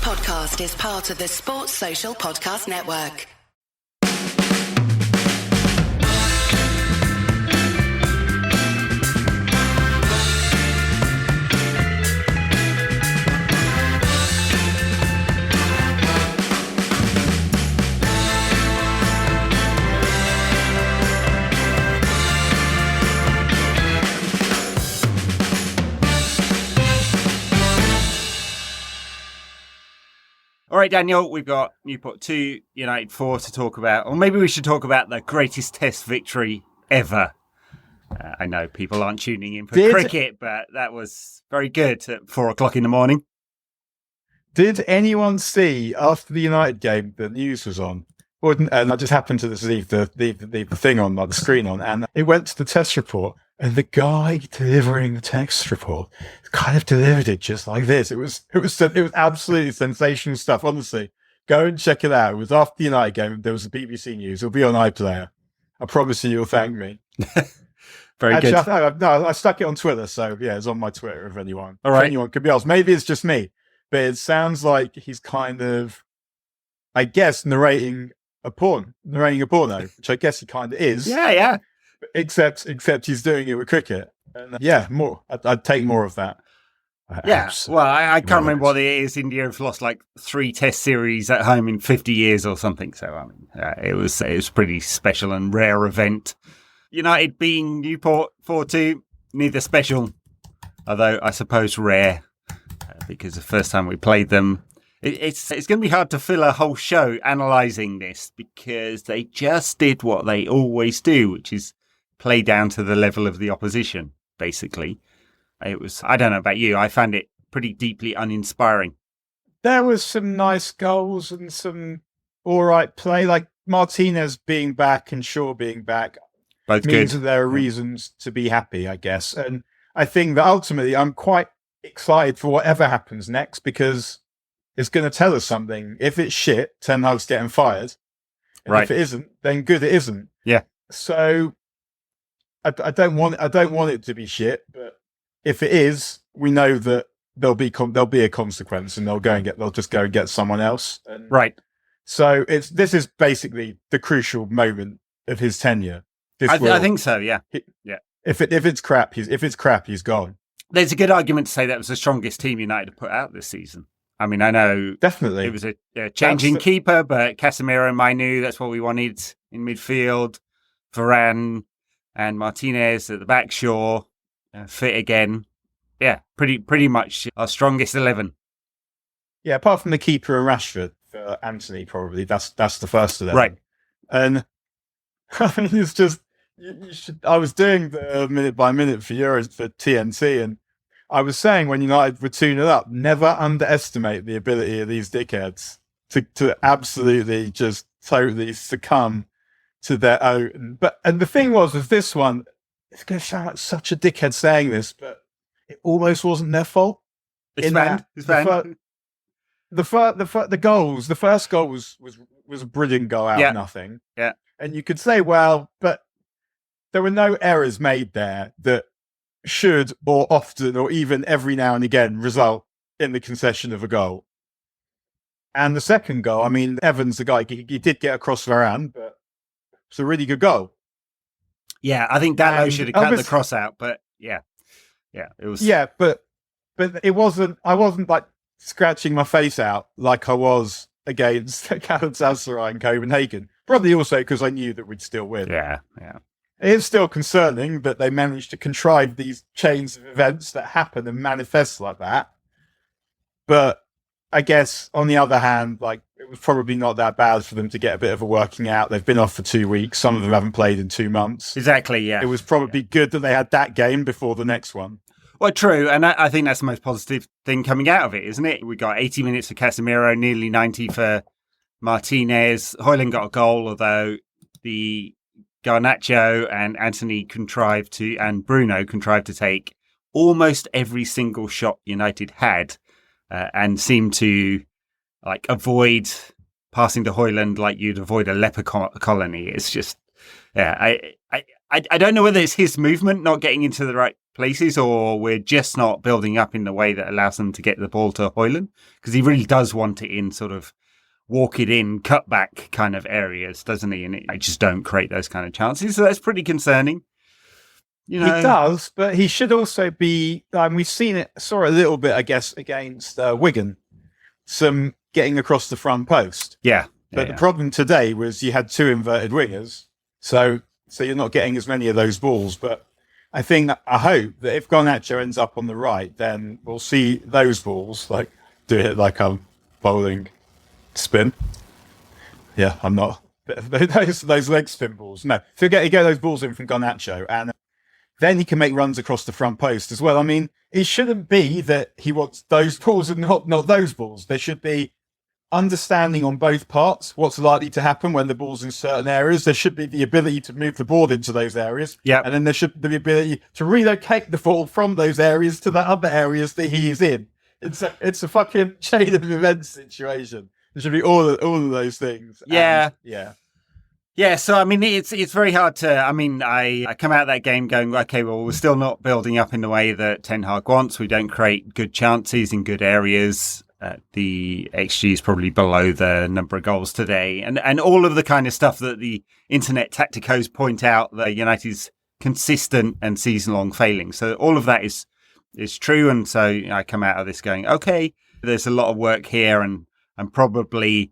podcast is part of the Sports Social Podcast Network. All right, Daniel, we've got Newport 2, United 4 to talk about. Or maybe we should talk about the greatest test victory ever. I know people aren't tuning in for cricket, but that was very good at 4 o'clock in the morning. Did anyone see, after the United game, the news was on? And I just happened to leave the thing on, like the screen on, and it went to the test report. And the guy delivering the text report kind of delivered it just like this. It was absolutely sensational stuff. Honestly, go and check it out. It was after the United game. There was the BBC News. It'll be on iPlayer. I promise you'll thank me. Very Actually, good. I stuck it on Twitter, so yeah, it's on my Twitter. If anyone, all right, if anyone could be asked. Maybe it's just me, but it sounds like he's kind of, I guess, narrating a porno, which I guess he kind of is. Yeah. Except he's doing it with cricket. And more. I'd take more of that. Well, I can't remember what it is. India have lost like 3 test series at home in 50 years or something. So, I mean, it was pretty special and rare event. United being Newport 4-2, neither special, although I suppose rare, because the first time we played them, it's going to be hard to fill a whole show analysing this, because they just did what they always do, which is play down to the level of the opposition, basically. It was, I don't know about you, I found it pretty deeply uninspiring. There was some nice goals and some all right play, like Martinez being back and Shaw being back. Both means good. That there are reasons to be happy, I guess. And I think that ultimately I'm quite excited for whatever happens next, because it's going to tell us something. If it's shit, Ten Hag's getting fired. And right. If it isn't, then good it isn't. Yeah. So I don't want it to be shit, but if it is, we know that there'll be a consequence, and they'll just go and get someone else. And right. So this is basically the crucial moment of his tenure. I think so. Yeah. If it's crap, he's gone. There's a good argument to say that was the strongest team United have put out this season. I mean, I know definitely it was a changing keeper, but Casemiro and Mainu, that's what we wanted in midfield. Varane and Martinez at the back, Shaw fit again. Yeah, pretty much our strongest 11. Yeah, apart from the keeper and Rashford, for Anthony probably that's the first 11. Right. And I mean, it's just I was doing the minute by minute for TNT, and I was saying when United were 2-0 up, never underestimate the ability of these dickheads to absolutely just totally succumb to their own. And the thing was this one, it's going to sound like such a dickhead saying this, but it almost wasn't their fault. It's banned. The goals, the first goal was a brilliant goal out of nothing. Yeah. And you could say, well, but there were no errors made there that should, or often, or even every now and again, result in the concession of a goal. And the second goal, I mean, Evans, the guy, he did get across Varane, but it's a really good goal. Yeah, I think Dalot should have cut the cross out, but yeah, it was. Yeah, but it wasn't. I wasn't like scratching my face out like I was against Galatasaray and Copenhagen. Probably also because I knew that we'd still win. Yeah. It is still concerning that they managed to contrive these chains of events that happen and manifest like that. But I guess, on the other hand, like, it was probably not that bad for them to get a bit of a working out. They've been off for 2 weeks. Some of them haven't played in 2 months. Exactly, yeah. It was probably good that they had that game before the next one. Well, true. And I think that's the most positive thing coming out of it, isn't it? We got 80 minutes for Casemiro, nearly 90 for Martinez. Højlund got a goal, although the Garnacho and Anthony and Bruno contrived to take almost every single shot United had, and seemed to like avoid passing to Højlund like you'd avoid a leper colony. It's just, I don't know whether it's his movement not getting into the right places, or we're just not building up in the way that allows them to get the ball to Højlund, because he really does want it in sort of walk it in, cut back kind of areas, doesn't he? And I just don't create those kind of chances. So that's pretty concerning. You know, he does, but he should also be. We've saw it a little bit, I guess, against Wigan, some getting across the front post. Yeah. But the problem today was you had 2 inverted wingers, so you're not getting as many of those balls. But I hope that if Garnacho ends up on the right, then we'll see those balls do it like a bowling spin. Yeah, I'm not those leg spin balls. No, so you get those balls in from Garnacho, and then he can make runs across the front post as well. I mean, it shouldn't be that he wants those balls and not those balls. There should be understanding on both parts what's likely to happen when the ball's in certain areas. There should be the ability to move the ball into those areas. Yeah. And then there should be the ability to relocate the ball from those areas to the other areas that he is in. It's a fucking chain of events situation. There should be all of those things. Yeah. Yeah. Yeah, so I mean, it's very hard to. I mean, I come out of that game going, okay, well, we're still not building up in the way that Ten Hag wants. We don't create good chances in good areas. The XG is probably below the number of goals today, and all of the kind of stuff that the internet tacticos point out that United's consistent and season-long failing. So all of that is true, and so I come out of this going, okay, there's a lot of work here, and I'm probably,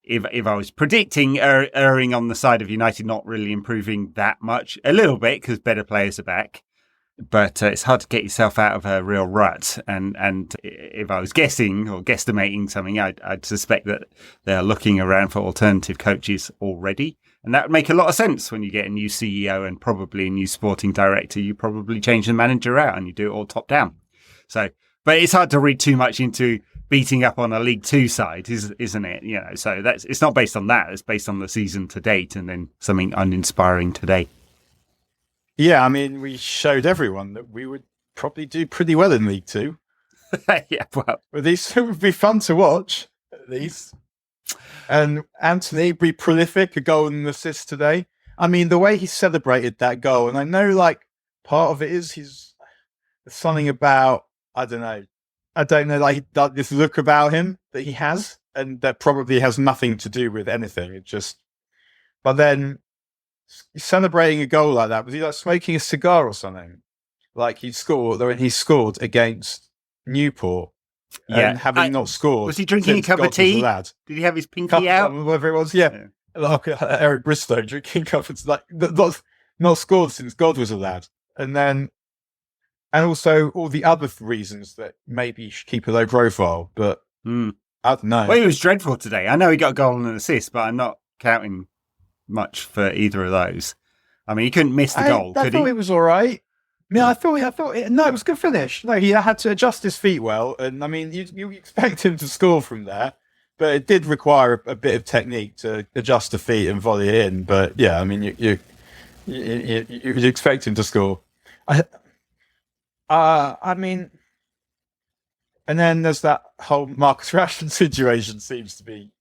if I was predicting, erring on the side of United not really improving that much, a little bit because better players are back. But it's hard to get yourself out of a real rut. And if I was guessing or guesstimating something, I'd suspect that they're looking around for alternative coaches already. And that would make a lot of sense when you get a new CEO and probably a new sporting director. You probably change the manager out and you do it all top down. So, but it's hard to read too much into beating up on a League Two side, isn't it? You know, so it's not based on that. It's based on the season to date and then something uninspiring today. Yeah, I mean, we showed everyone that we would probably do pretty well in League Two. Yeah, well, but these would be fun to watch, at least. And Anthony be prolific, a goal and an assist today. I mean, the way he celebrated that goal, and I know, part of it is there's something about, I don't know, this look about him that he has, and that probably has nothing to do with anything. But then, celebrating a goal like that, was he smoking a cigar or something? He scored against Newport, and having not scored. Was he drinking a cup of tea? Did he have his pinky out? Whatever it was, yeah. Like Eric Bristow drinking cup. It's not scored since God was a lad, and also all the other reasons that maybe you should keep a low profile. But I don't know. Well, he was dreadful today. I know he got a goal and an assist, but I'm not counting much for either of those. I mean, he couldn't miss the goal, could he? I thought it was all right. Yeah, I thought it was a good finish. No, he had to adjust his feet well, and I mean, you expect him to score from there, but it did require a bit of technique to adjust the feet and volley it in. But yeah, I mean, you expect him to score. I mean, and then there's that whole Marcus Rashford situation seems to be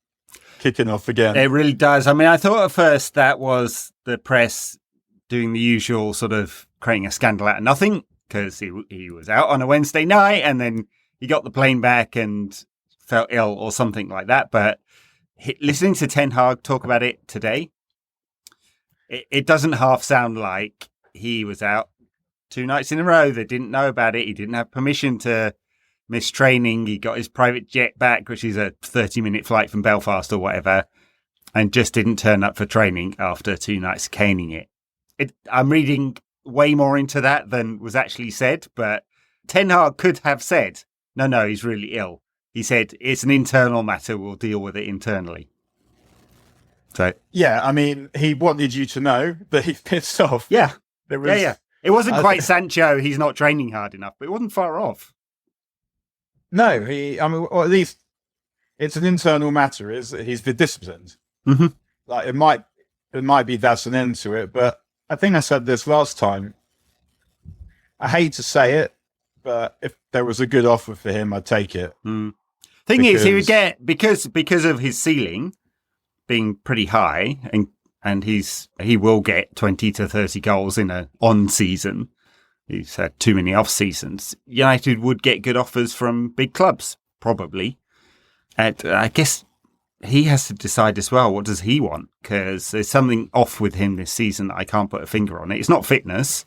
kicking off again. It really does. I mean, I thought at first that was the press doing the usual sort of creating a scandal out of nothing because he was out on a Wednesday night and then he got the plane back and felt ill or something like that. But listening to Ten Hag talk about it today, it doesn't half sound like he was out 2 nights in a row. They didn't know about it. He didn't have permission to miss training. He got his private jet back, which is a 30-minute flight from Belfast or whatever, and just didn't turn up for training after 2 nights caning it. I'm reading way more into that than was actually said, but Ten Hag could have said, no, he's really ill. He said, it's an internal matter. We'll deal with it internally. So yeah, I mean, he wanted you to know that he's pissed off. Yeah. It wasn't quite Sancho, he's not training hard enough, but it wasn't far off. No, or at least it's an internal matter. He's been disciplined. Mm-hmm. It might be that's an end to it, but I think I said this last time. I hate to say it, but if there was a good offer for him, I'd take it. Thing is, he would get because of his ceiling being pretty high, and he will get 20 to 30 goals in a on season. He's had too many off seasons. United would get good offers from big clubs, probably. And I guess he has to decide as well, what does he want? Because there's something off with him this season that I can't put a finger on it. It's not fitness.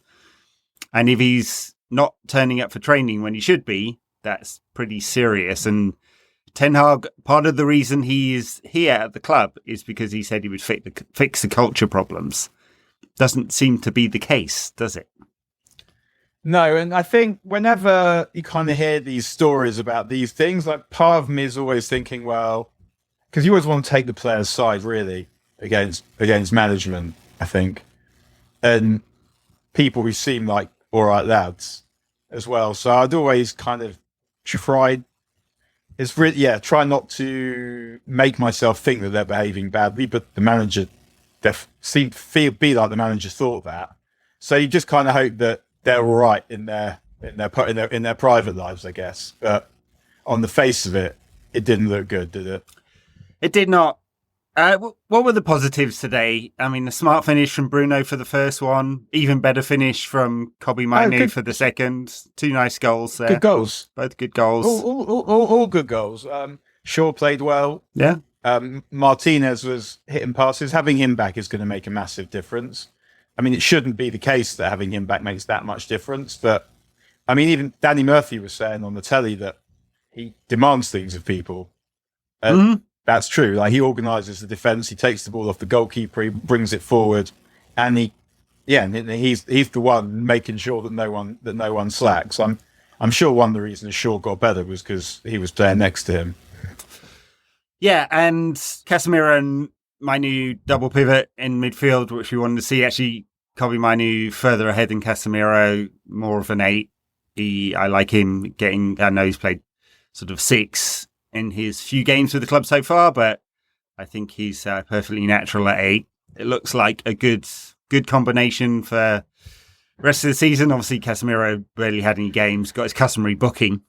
And if he's not turning up for training when he should be, that's pretty serious. And Ten Hag, part of the reason he is here at the club is because he said he would fix the culture problems. Doesn't seem to be the case, does it? No, and I think whenever you kind of hear these stories about these things, like part of me is always thinking, well, because you always want to take the player's side, really, against management, I think, and people who seem like all right lads as well. So I'd always kind of try not to make myself think that they're behaving badly, but the manager seemed to be like the manager thought that. So you just kind of hope that they're all right in their private lives, I guess. But on the face of it, it didn't look good, did it? It did not. What were the positives today? I mean, the smart finish from Bruno for the first one, even better finish from Kobbie Mainoo for the second. 2 nice goals there. Good goals. Both good goals. All good goals. Shaw played well. Yeah. Martinez was hitting passes. Having him back is going to make a massive difference. I mean, it shouldn't be the case that having him back makes that much difference. But, I mean, even Danny Murphy was saying on the telly that he demands things of people. And that's true. Like, he organises the defence. He takes the ball off the goalkeeper. He brings it forward. And he's the one making sure that no one slacks. I'm sure one of the reasons Shaw got better was because he was playing next to him. Yeah, and Casemiro and Mainoo double pivot in midfield, which we wanted to see. Actually, Kobbie Mainoo further ahead than Casemiro, more of an 8. I like him I know he's played sort of 6 in his few games with the club so far, but I think he's perfectly natural at 8. It looks like a good combination for the rest of the season. Obviously, Casemiro barely had any games, got his customary booking,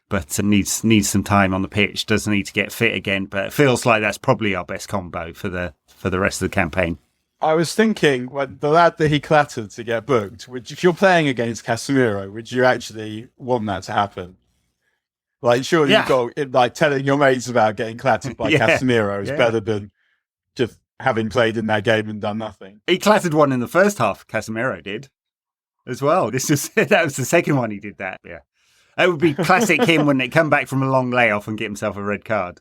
but needs some time on the pitch, does need to get fit again, but it feels like that's probably our best combo for the rest of the campaign. I was thinking, when the lad that he clattered to get booked, if you're playing against Casemiro, would you actually want that to happen? Like, surely you've got, like, telling your mates about getting clattered by Casemiro is better than just having played in that game and done nothing. He clattered one in the first half, Casemiro did, as well. That was the second one he did that, yeah. It would be classic him when they come back from a long layoff and get himself a red card.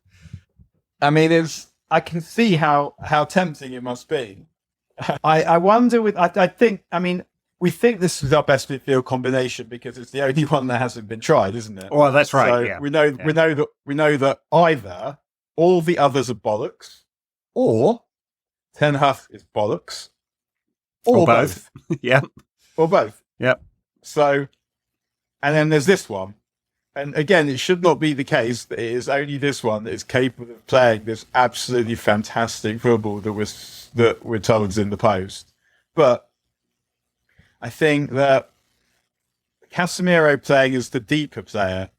I mean, I can see how tempting it must be. I wonder we think this is our best midfield combination because it's the only one that hasn't been tried, isn't it? Well, that's right. So yeah. we know that either all the others are bollocks, or Ten Hag is bollocks, or both. Yeah, or both. Yep. So, and then there's this one. And again, it should not be the case that it is only this one that is capable of playing this absolutely fantastic football that we're told is in the post. But I think that Casemiro playing as the deeper player,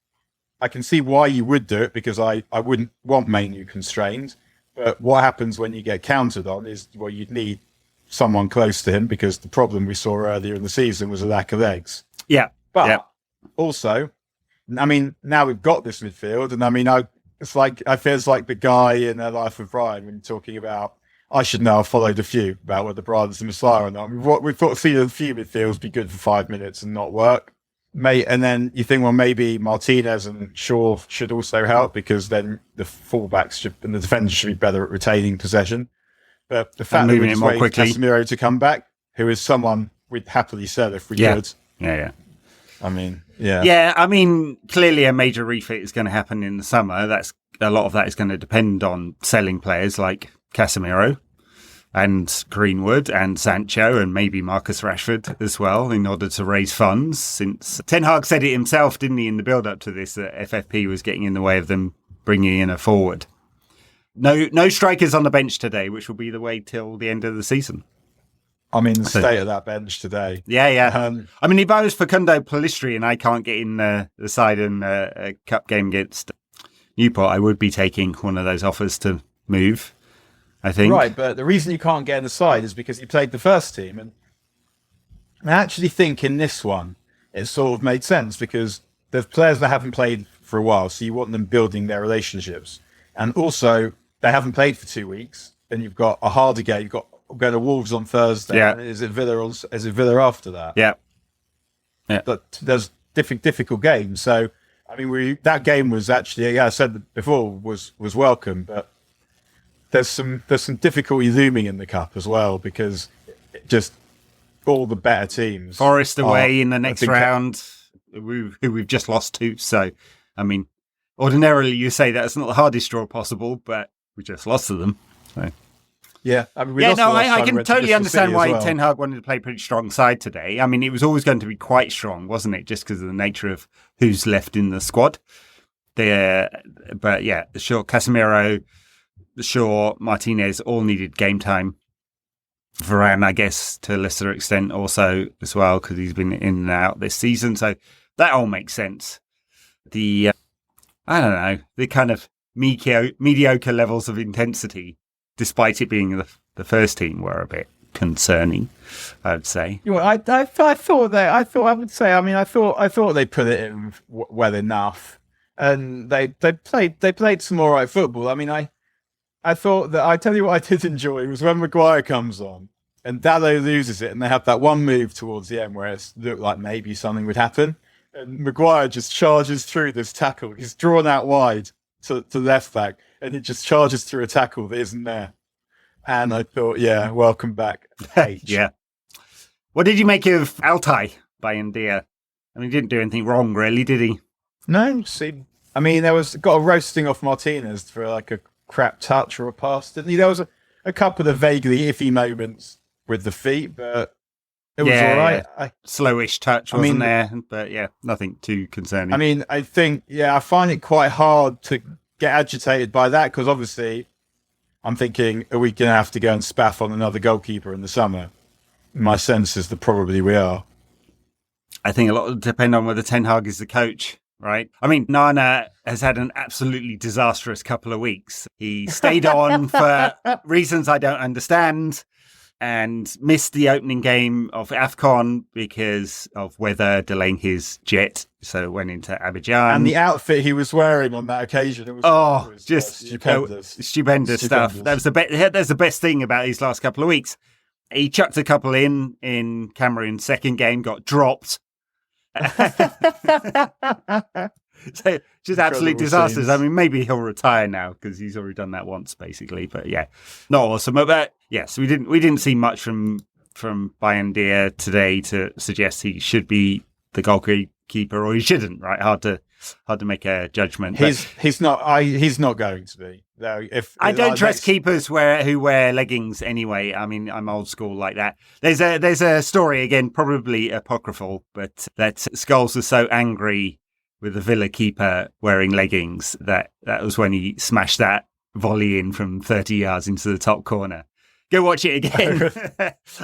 I can see why you would do it because I wouldn't want Mainoo constrained. But what happens when you get countered on is, well, you'd need someone close to him because the problem we saw earlier in the season was a lack of legs. Yeah. But also, I mean, now we've got this midfield, and I mean, I feel like the guy in Their Life of Brian when you're talking about, I should know, I've followed a few about whether Brian's the Messiah or not. We've seen a few midfields be good for 5 minutes and not work. And then you think, well, maybe Martinez and Shaw should also help because then the fullbacks and the defenders should be better at retaining possession. But the fact that we just waited for Casemiro to come back, who is someone we'd happily sell if we could. Yeah. I mean, yeah. Yeah, I mean, clearly a major refit is going to happen in the summer. A lot of that is going to depend on selling players like Casemiro and Greenwood and Sancho and maybe Marcus Rashford as well in order to raise funds. Since Ten Hag said it himself, didn't he, in the build-up to this, that FFP was getting in the way of them bringing in a forward. No strikers on the bench today, which will be the way till the end of the season. I mean, the state of that bench today. Yeah. I mean, if I was Facundo Pellistri and I can't get in the side in a cup game against Newport, I would be taking one of those offers to move, I think. Right, but the reason you can't get in the side is because you played the first team. And I actually think in this one, it sort of made sense because there's players that haven't played for a while, so you want them building their relationships. And also, they haven't played for 2 weeks, and you've got a harder game. You've got going to Wolves on Thursday. Yeah. And is it Villa after that? Yeah. But there's difficult games. So, I mean, that game was actually, I said before, was welcome, but there's some difficulty looming in the cup as well because just all the better teams. Forest away in the next round, who we've just lost to. So, I mean, ordinarily you say that's not the hardest draw possible, but we just lost to them. So. Yeah, I mean, I can totally understand why Ten Hag wanted to play a pretty strong side today. I mean, it was always going to be quite strong, wasn't it? Just because of the nature of who's left in the squad. But yeah, sure, Casemiro, Shaw, Martinez all needed game time. Varane, I guess, to a lesser extent also as well, because he's been in and out this season. So that all makes sense. I don't know, the kind of mediocre levels of intensity, despite it being the first team, were a bit concerning, I would say. You know, I thought they put it in well enough, and they played some all right football. I mean, I thought that I tell you what I did enjoy was when Maguire comes on and Dalot loses it, and they have that one move towards the end where it looked like maybe something would happen, and Maguire just charges through this tackle. He's drawn out wide to left back, and he just charges through a tackle that isn't there. And I thought, yeah, welcome back. Yeah. What did you make of Altay by India? I mean, he didn't do anything wrong, really, did he? No, I mean, got a roasting off Martinez for like a crap touch or a pass, didn't he? There was a couple of vaguely iffy moments with the feet, but it was all right. Yeah. Slowish touch wasn't there, but yeah, nothing too concerning. I mean, I find it quite hard to get agitated by that because obviously I'm thinking, are we going to have to go and spaff on another goalkeeper in the summer? My sense is that probably we are. I think a lot will depend on whether Ten Hag is the coach, right? I mean, Nana has had an absolutely disastrous couple of weeks. He stayed on for reasons I don't understand and missed the opening game of AFCON because of weather delaying his jet. So went into Abidjan. And the outfit he was wearing on that occasion, it was just stupendous stuff. That's the best thing about these last couple of weeks. He chucked a couple in Cameroon's second game, got dropped. So just absolute disasters. Scenes. I mean, maybe he'll retire now because he's already done that once, basically. But yeah, not awesome. But yes, we didn't see much from Bayandir today to suggest he should be the goalkeeper or he shouldn't. Right, hard to make a judgment. He's not going to be. No, I don't trust keepers who wear leggings anyway. I mean, I'm old school like that. There's a story again, probably apocryphal, but that Scholes was so angry with the Villa keeper wearing leggings that was when he smashed that volley in from 30 yards into the top corner. Go watch it again.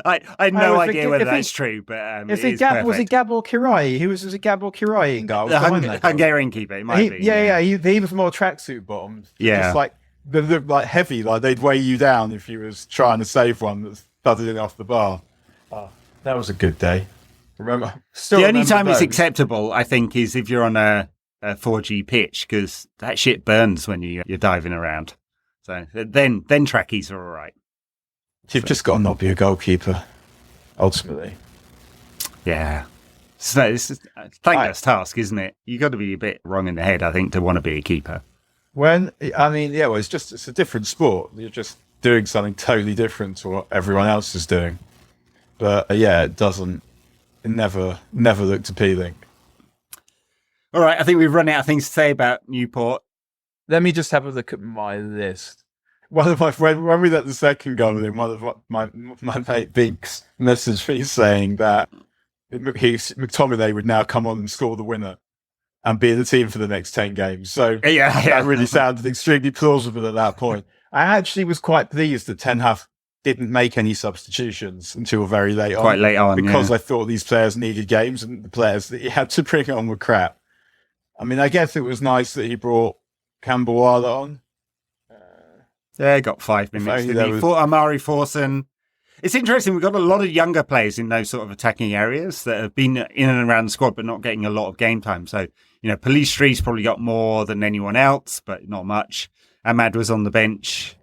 I had no idea whether that's true, but was it Gabor Kirai? Was it Gabor Kirai in goal? The Hungarian keeper, it might be. Yeah. He was more tracksuit bottomed. Yeah. Just like, they looked like heavy, like they'd weigh you down if you was trying to save one that's thudding off the bar. Oh, that was a good day. The only time it's acceptable, I think, is if you're on a 4G pitch because that shit burns when you're diving around. So then trackies are all right. You've just got to not be a goalkeeper, ultimately. Yeah. So it's a thankless task, isn't it? You've got to be a bit wrong in the head, I think, to want to be a keeper. It's a different sport. You're just doing something totally different to what everyone else is doing. But it never looked appealing. All right, I think we've run out of things to say about Newport. Let me just have a look at my list. One of my friends, when we let the second goal in, one of my mate Binks messaged me saying that McTominay would now come on and score the winner and be in the team for the next 10 games. So that really sounded extremely plausible at that point. I actually was quite pleased that Ten Hag didn't make any substitutions until very late on. Quite late on, because I thought these players needed games and the players that he had to bring on were crap. I mean, I guess it was nice that he brought Camberwala on. Got 5 minutes. Amari Forson It's interesting. We've got a lot of younger players in those sort of attacking areas that have been in and around the squad, but not getting a lot of game time. So, Pellistri's probably got more than anyone else, but not much. Ahmad was on the bench.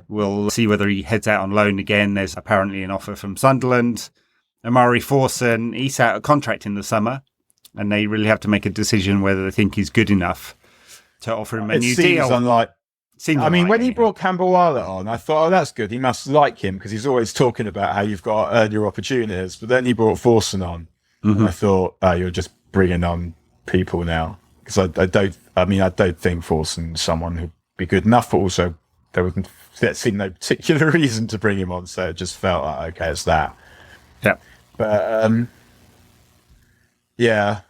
We'll see whether he heads out on loan again. There's apparently an offer from Sunderland. Amari Forson, he's out of contract in the summer, and they really have to make a decision whether they think he's good enough to offer him a new deal. When he brought Campbell-Wyatt on, I thought, that's good. He must like him because he's always talking about how you've got to earn your opportunities. But then he brought Forson on, and I thought, you're just bringing on people now. Because I don't think Forson's someone who'd be good enough, but also there seemed no particular reason to bring him on. So it just felt like, okay, it's that. Yeah. But, there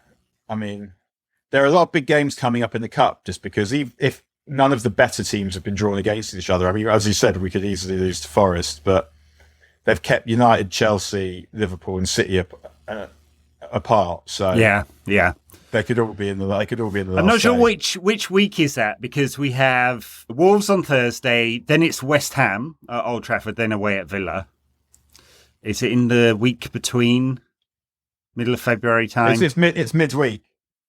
are a lot of big games coming up in the Cup just because if none of the better teams have been drawn against each other. I mean, as you said, we could easily lose to Forest, but they've kept United, Chelsea, Liverpool, and City apart. So yeah, they could all be in the. They could all be in the. I'm not sure day. which week is that because we have Wolves on Thursday, then it's West Ham at Old Trafford, then away at Villa. Is it in the week between middle of February time? It's midweek.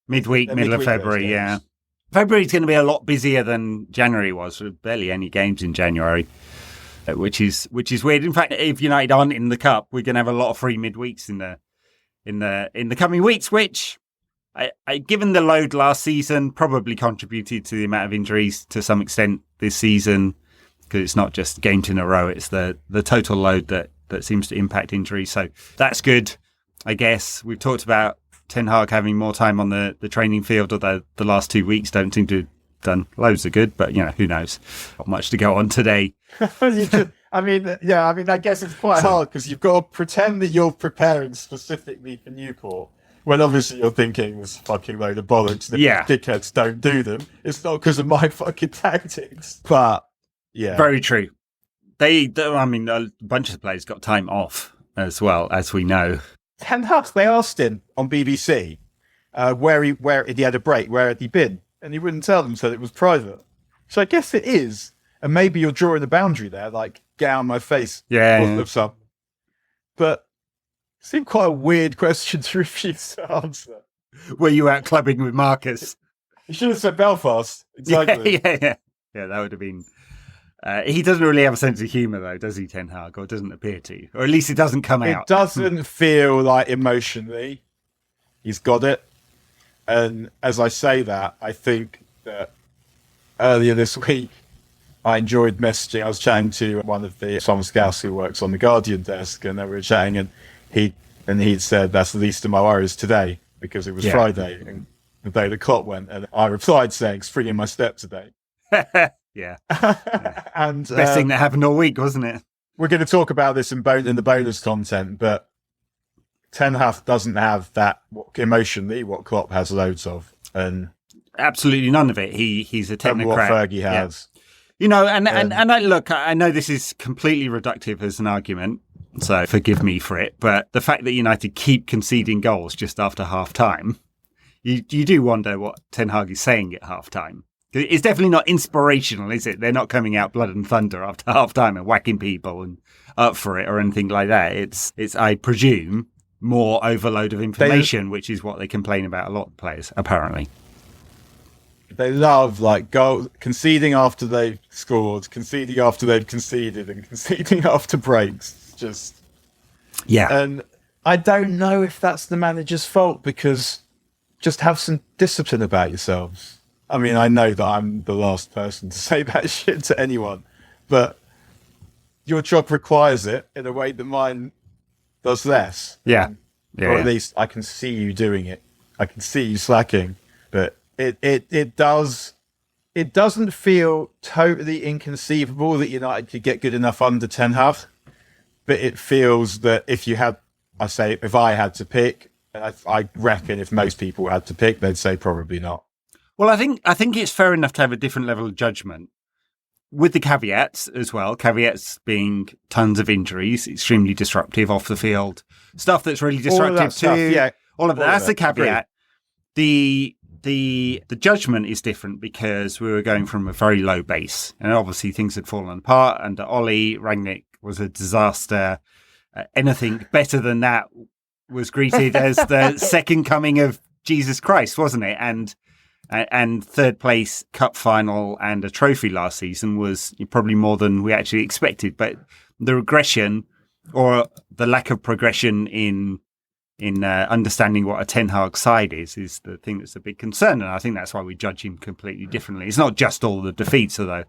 Middle of February, yeah. February's going to be a lot busier than January was. With barely any games in January, which is weird. In fact, if United aren't in the Cup, we're going to have a lot of free midweeks in the coming weeks, which, given the load last season, probably contributed to the amount of injuries to some extent this season because it's not just games in a row; it's the total load that seems to impact injuries. So that's good, I guess. We've talked about Ten Hag having more time on the training field, although the last 2 weeks don't seem to have done loads of good, but who knows? Not much to go on today. I guess it's quite hard because you've got to pretend that you're preparing specifically for Newport when obviously you're thinking this fucking load of bollocks. If dickheads don't do them, it's not because of my fucking tactics. But yeah, very true. A bunch of the players got time off as well, as we know. Ten Hag, they asked him on BBC where he had a break, where had he been, and he wouldn't tell them, so it was private. So I guess it is, and maybe you're drawing the boundary there, like get out of my face, of some. But it seemed quite a weird question to refuse to answer. Were you out clubbing with Marcus? You should have said Belfast. Exactly. Yeah. That would have been. He doesn't really have a sense of humour, though, does he, Ten Hag? Or doesn't appear to. Or at least it doesn't come out. It doesn't feel like emotionally he's got it. And as I say that, I think that earlier this week, I enjoyed messaging. I was chatting to one of the Tom Scouse who works on the Guardian desk, and they were chatting, and he'd said, that's the least of my worries today, because it was Friday, and the day the Klopp went. And I replied saying, spring in my step today. Yeah. And best thing that happened all week, wasn't it? We're going to talk about this in the bonus content, but Ten Hag doesn't have that emotionally what Klopp has loads of, and absolutely none of it. He's a technocrat. And what Fergie has, and I know this is completely reductive as an argument, so forgive me for it. But the fact that United keep conceding goals just after half time, you do wonder what Ten Hag is saying at half time. It's definitely not inspirational, is it? They're not coming out blood and thunder after half time and whacking people and up for it or anything like that. It's I presume, more overload of information, which is what they complain about a lot of players, apparently. They love conceding after they've scored, conceding after they've conceded, and conceding after breaks. And I don't know if that's the manager's fault, because just have some discipline about yourselves. I mean, I know that I'm the last person to say that shit to anyone, but your job requires it in a way that mine does less. Yeah. Or at least I can see you doing it. I can see you slacking, but it doesn't feel totally inconceivable that United could get good enough under Ten Hag, but it feels that if I had to pick, and I reckon if most people had to pick, they'd say probably not. Well, I think it's fair enough to have a different level of judgment, with the caveats as well. Caveats being tons of injuries, extremely disruptive off the field, stuff that's really disruptive too. All of that. That's the caveat. The judgment is different because we were going from a very low base, and obviously things had fallen apart under Ollie. Rangnick was a disaster. Anything better than that was greeted as the second coming of Jesus Christ, wasn't it? And third place cup final and a trophy last season was probably more than we actually expected. But the regression or the lack of progression in understanding what a Ten Hag side is the thing that's a big concern. And I think that's why we judge him completely differently. It's not just all the defeats, although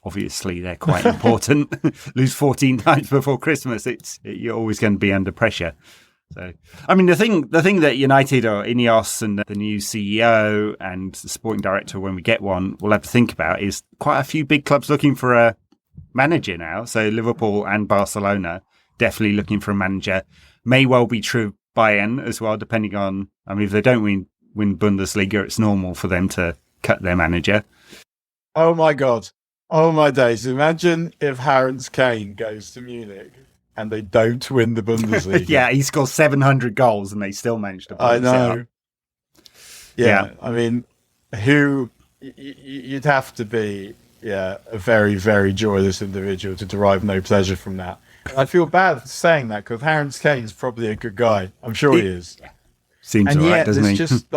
obviously they're quite important. Lose 14 times before Christmas, you're always going to be under pressure. So, I mean, the thing that United or INEOS and the new CEO and the sporting director, when we get one, will have to think about is quite a few big clubs looking for a manager now. So Liverpool and Barcelona definitely looking for a manager. May well be true Bayern as well, depending on, I mean, if they don't win Bundesliga, it's normal for them to cut their manager. Oh my God. Oh my days. Imagine if Harry Kane goes to Munich and they don't win the Bundesliga. Yeah, he scores 700 goals and they still manage to pull I it know. up. Yeah, I mean, you'd have to be, a very, very joyless individual to derive no pleasure from that. I feel bad saying that because Harry Kane's probably a good guy. I'm sure he is. Yeah. Seems and all right, yet, doesn't he? It's just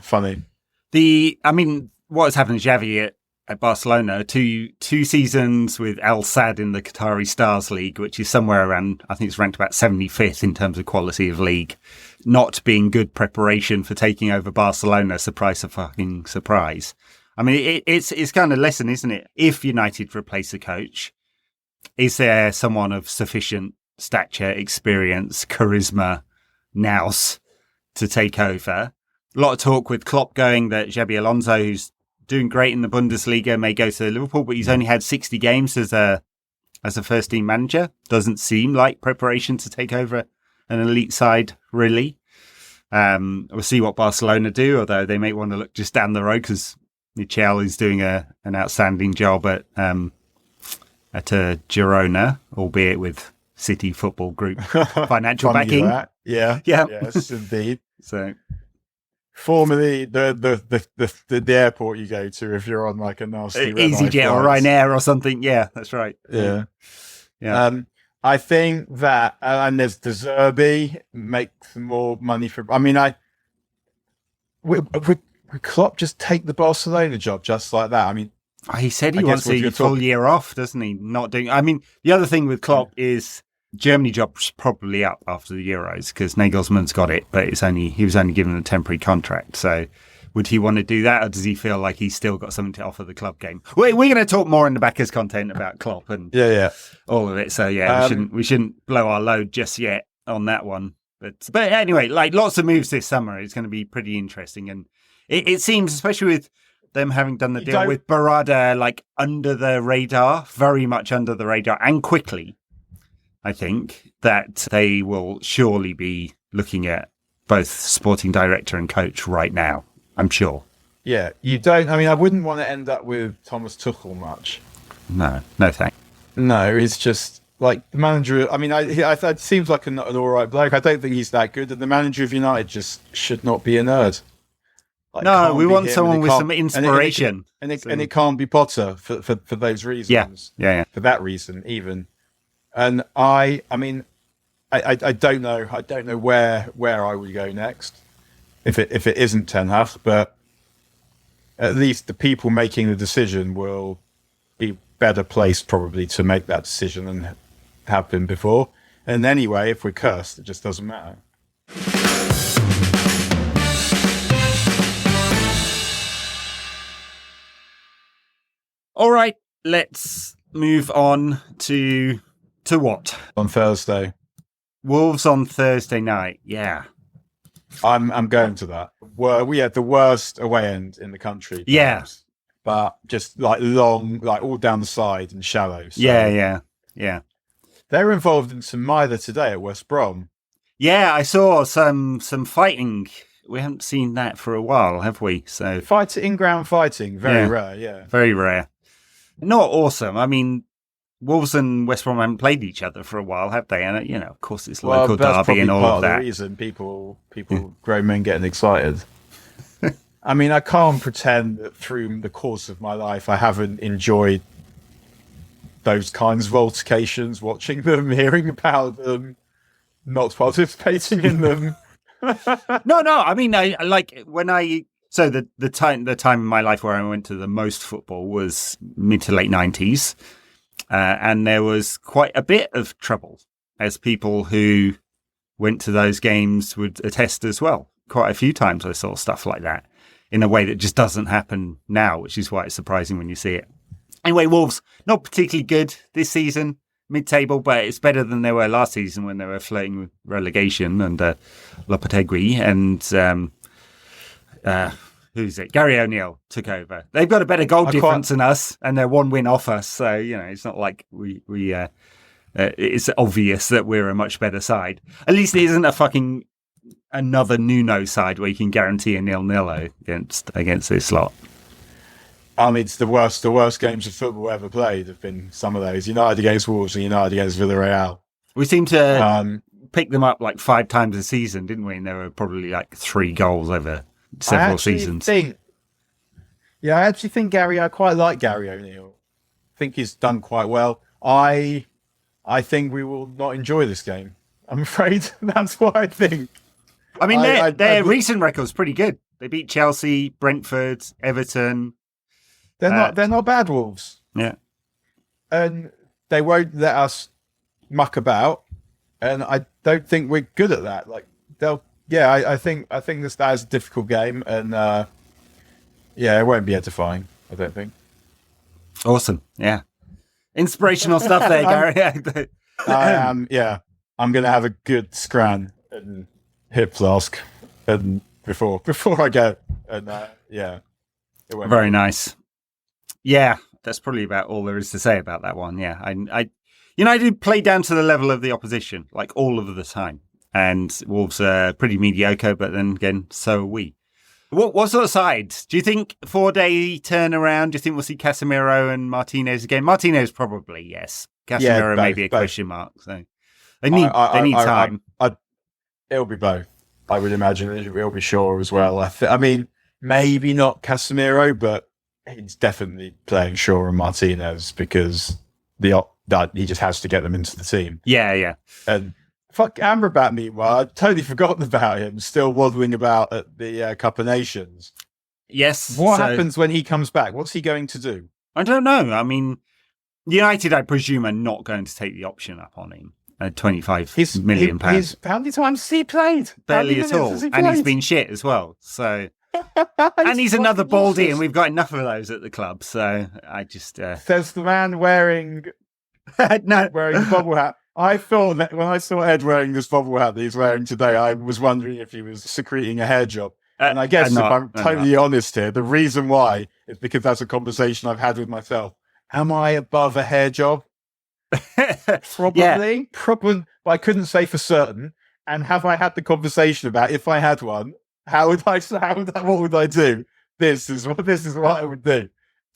funny. What has happened to Xavi at Barcelona, two seasons with Al Sadd in the Qatari Stars League, which is somewhere around, I think it's ranked about 75th in terms of quality of league, not being good preparation for taking over Barcelona. Surprise, surprise. I mean, it's kind of a lesson, isn't it? If United replace a coach, is there someone of sufficient stature, experience, charisma, nous to take over? A lot of talk with Klopp going that Xabi Alonso, who's doing great in the Bundesliga, may go to Liverpool, but he's only had 60 games as a first team manager. Doesn't seem like preparation to take over an elite side, really. We'll see what Barcelona do, although they may want to look just down the road because Michel is doing an outstanding job at Girona, albeit with City Football Group financial backing. Yeah. Yes, indeed. So, formerly the airport you go to if you're on like a nasty EasyJet or Ryanair or something. Yeah, that's right. Yeah. I think that and there's De Zerbi makes more money for. I mean, would Klopp just take the Barcelona job just like that? I mean, he said he wants a full year off, doesn't he? Not doing. I mean, the other thing with Klopp is Germany job's probably up after the Euros because Nagelsmann's got it, but he was only given a temporary contract. So, would he want to do that, or does he feel like he's still got something to offer the club game? We're going to talk more in the backers content about Klopp and all of it. So we shouldn't blow our load just yet on that one. But anyway, like lots of moves this summer. It's going to be pretty interesting, and it seems, especially with them having done the deal with Barada, like under the radar, very much under the radar, and quickly. I think that they will surely be looking at both sporting director and coach right now. I'm sure. Yeah, you don't. I mean, I wouldn't want to end up with Thomas Tuchel much. No thanks. No, it's just like the manager. I mean, it seems like an all right bloke. I don't think he's that good. And the manager of United just should not be a nerd. Like, no, we want someone with some inspiration, and it can't be Potter for those reasons. Yeah. For that reason, even. And I mean, I don't know. I don't know where I would go next if it isn't Ten Hag, but at least the people making the decision will be better placed probably to make that decision than have been before. And anyway, if we're cursed, it just doesn't matter. All right, let's move on to what? On Thursday. Wolves on Thursday night, yeah. I'm going to that. We had the worst away end in the country. Perhaps, but just like long, like all down the side and shallow. So. Yeah. They're involved in some mither today at West Brom. Yeah, I saw some fighting. We haven't seen that for a while, have we? So in-ground fighting, very rare, yeah. Very rare. Not awesome. I mean, Wolves and West Brom haven't played each other for a while, have they? And, of course, it's local derby and all of that. That's the reason people grown men getting excited. I mean, I can't pretend that through the course of my life I haven't enjoyed those kinds of altercations, watching them, hearing about them, not participating in them. No. I mean, I like when I. So the time in my life where I went to the most football was mid to late 90s, and there was quite a bit of trouble, as people who went to those games would attest as well. Quite a few times I saw stuff like that in a way that just doesn't happen now, which is why it's surprising when you see it. Anyway, Wolves, not particularly good this season, mid-table, but it's better than they were last season when they were flirting with relegation and Lopetegui and who's it? Gary O'Neill took over. They've got a better goal difference than us, and they're one win off us. So, it's not like we it's obvious that we're a much better side. At least it isn't a fucking another Nuno side where you can guarantee a 0-0 against this lot. I mean, it's the worst games of football ever played have been some of those. United against Wolves and United against Villarreal. We seem to pick them up like 5 times a season, didn't we? And there were probably like 3 goals over several seasons. I actually think I quite like Gary O'Neill. I think he's done quite well. I think we will not enjoy this game. I'm afraid that's what I think. I mean, their recent record's pretty good. They beat Chelsea, Brentford, Everton. They're not bad, Wolves. Yeah, and they won't let us muck about. And I don't think we're good at that. Like I think that is a difficult game, and it won't be edifying. I don't think. Awesome. Yeah, inspirational stuff there, Gary. I'm going to have a good scran and hip flask and before I go, and very nice. Yeah, that's probably about all there is to say about that one. Yeah, I do play down to the level of the opposition, like all of the time. And Wolves are pretty mediocre, but then again, so are we. What sort of side? Do you think 4-day turnaround? Do you think we'll see Casemiro and Martinez again? Martinez probably, yes. Casemiro maybe a question mark. So they need time. It'll be both. I would imagine it'll be Shaw as well. I mean, maybe not Casemiro, but he's definitely playing Shaw and Martinez because he just has to get them into the team. Yeah. And fuck Amrabat, meanwhile, I'd totally forgotten about him, still waddling about at the Cup of Nations. Yes. What happens when he comes back? What's he going to do? I don't know. I mean, United, I presume, are not going to take the option up on him. £25 million. How many times has he played? Barely at all. And he's been shit as well. So, and he's another baldy, and we've got enough of those at the club. So I just says the man wearing wearing the bobble hat. I thought that when I saw Ed wearing this bobble hat that he's wearing today, I was wondering if he was secreting a hair job. And I guess if I'm totally honest here, the reason why is because that's a conversation I've had with myself. Am I above a hair job? Probably, but I couldn't say for certain. And have I had the conversation about if I had one, what would I do? This is what I would do.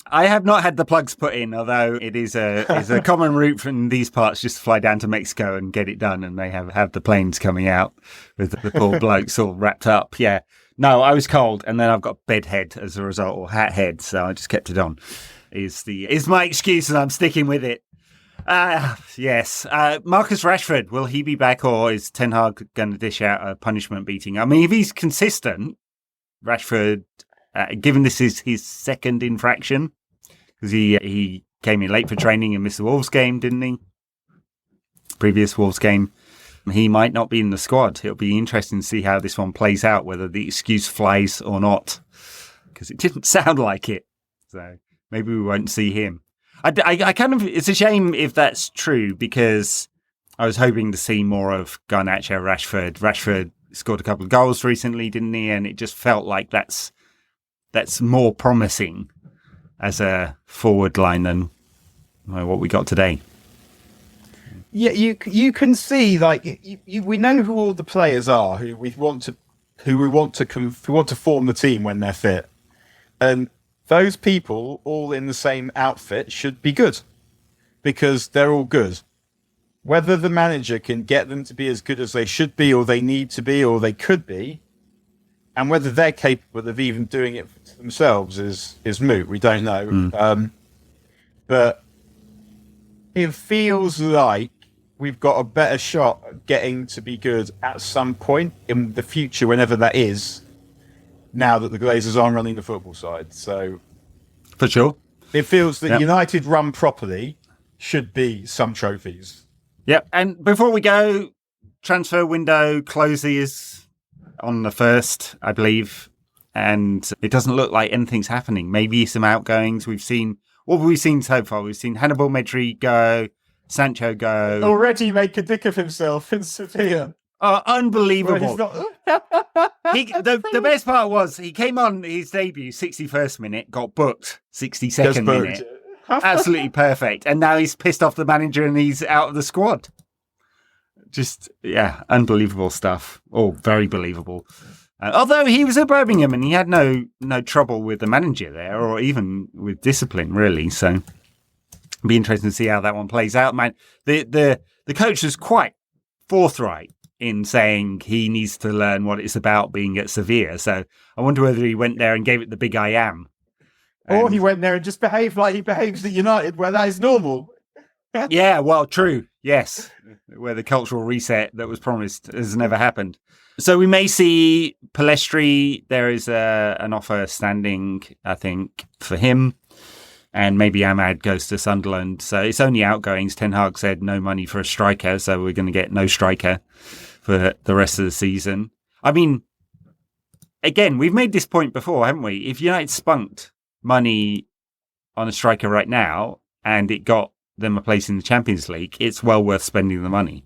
I have not had the plugs put in, although it is a common route from these parts just to fly down to Mexico and get it done, and they have the planes coming out with the poor blokes all wrapped up. Yeah, no, I was cold, and then I've got bed head as a result, or hat head, so I just kept it on. Is my excuse, and I'm sticking with it. Yes. Marcus Rashford, will he be back, or is Ten Hag going to dish out a punishment beating? I mean, if he's consistent, Rashford, given this is his second infraction, because he came in late for training and missed the Wolves game, didn't he? Previous Wolves game. He might not be in the squad. It'll be interesting to see how this one plays out, whether the excuse flies or not, because it didn't sound like it. So maybe we won't see him. I kind of, it's a shame if that's true, because I was hoping to see more of Garnacho, Rashford. Rashford scored a couple of goals recently, didn't he? And it just felt like that's more promising as a forward line than what we got today. Yeah, you can see, like, we know who all the players are who we want to form the team when they're fit, and those people all in the same outfit should be good because they're all good. Whether the manager can get them to be as good as they should be, or they need to be, or they could be, And whether they're capable of even doing it themselves is moot. We don't know. But it feels like we've got a better shot at getting to be good at some point in the future, whenever that is, now that the Glazers aren't running the football side. So, for sure, it feels that United run properly should be some trophies. Yep. And before we go, transfer window closes on the 1st, I believe, and it doesn't look like anything's happening. Maybe some outgoings. What have we seen so far? We've seen Hannibal Medri go, Sancho go. Already make a dick of himself in Sevilla. Oh, unbelievable. The best part was he came on his debut, 61st minute, got booked, 62nd minute. Absolutely perfect. And now he's pissed off the manager and he's out of the squad. Just, unbelievable stuff. Oh, very believable. Although he was at Birmingham and he had no trouble with the manager there, or even with discipline, really. So it'll be interesting to see how that one plays out, man. The coach was quite forthright in saying he needs to learn what it's about being at Sevilla. So I wonder whether he went there and gave it the big I am. Or he went there and just behaved like he behaves at United, where that is normal. Yeah, well, true. Yes. Where the cultural reset that was promised has never happened. So we may see Pellistri. There is an offer standing, I think, for him. And maybe Ahmad goes to Sunderland. So it's only outgoings. Ten Hag said no money for a striker. So we're going to get no striker for the rest of the season. I mean, again, we've made this point before, haven't we? If United spunked money on a striker right now and it got them a place in the Champions League, it's well worth spending the money.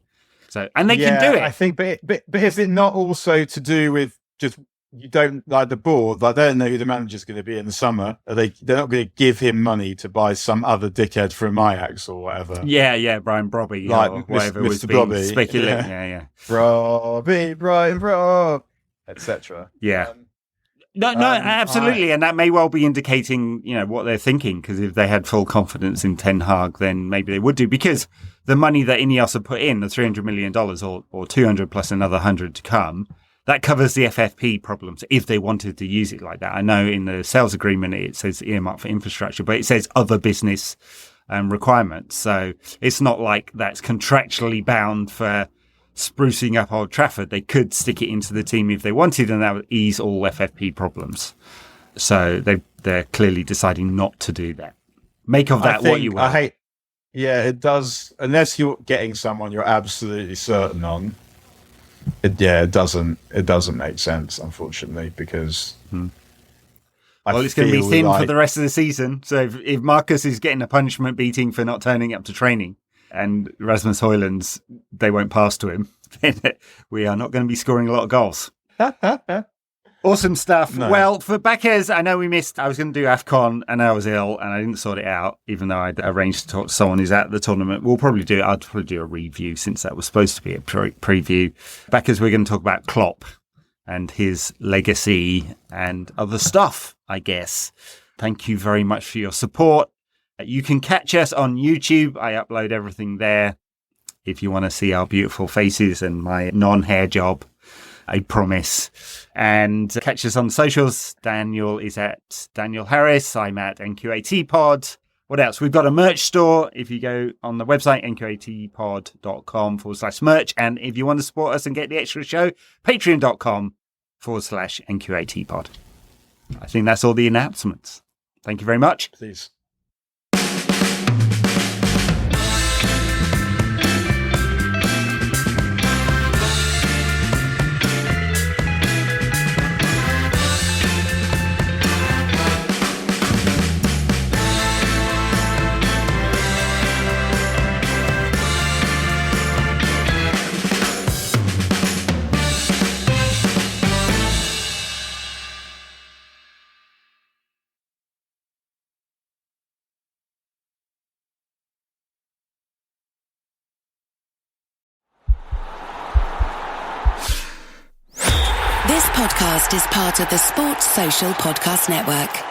So, and they can do it. I think, but is it not also to do with just you don't like the board? Like, they don't know who the manager's going to be in the summer. They're not going to give him money to buy some other dickhead from Ajax or whatever. Yeah, Brian Brobby, like or whatever Mr. was being Brobby. speculated. Yeah. Brobby, Brian Brob, etc. Yeah. No, absolutely. And that may well be indicating, what they're thinking, because if they had full confidence in Ten Hag, then maybe they would do, because the money that INEOS have put in, the $300 million or 200 plus another 100 to come, that covers the FFP problems if they wanted to use it like that. I know in the sales agreement, it says earmark for infrastructure, but it says other business requirements. So it's not like that's contractually bound for sprucing up Old Trafford. They could stick it into the team if they wanted, and that would ease all FFP problems. So they're clearly deciding not to do that. Make of that what you will. It does. Unless you're getting someone you're absolutely certain on, it doesn't make sense, unfortunately, because it's going to be thin for the rest of the season. So if Marcus is getting a punishment beating for not turning up to training, and Rasmus Højlund's, they won't pass to him, then we are not going to be scoring a lot of goals. Awesome stuff. No. Well, for backers, I know we missed. I was going to do AFCON and I was ill and I didn't sort it out, even though I'd arranged to talk to someone who's at the tournament. I'd probably do a review, since that was supposed to be a preview. Backers, we're going to talk about Klopp and his legacy and other stuff, I guess. Thank you very much for your support. You can catch us on YouTube. I upload everything there if you want to see our beautiful faces and my non-hair job, I promise. And catch us on socials. Daniel is at Daniel Harris. I'm at NQAT Pod. What else? We've got a merch store. If you go on the website, nqatpod.com/merch. And if you want to support us and get the extra show, patreon.com/NQAT Pod. I think that's all the announcements. Thank you very much. Please. This podcast is part of the Sports Social Podcast Network.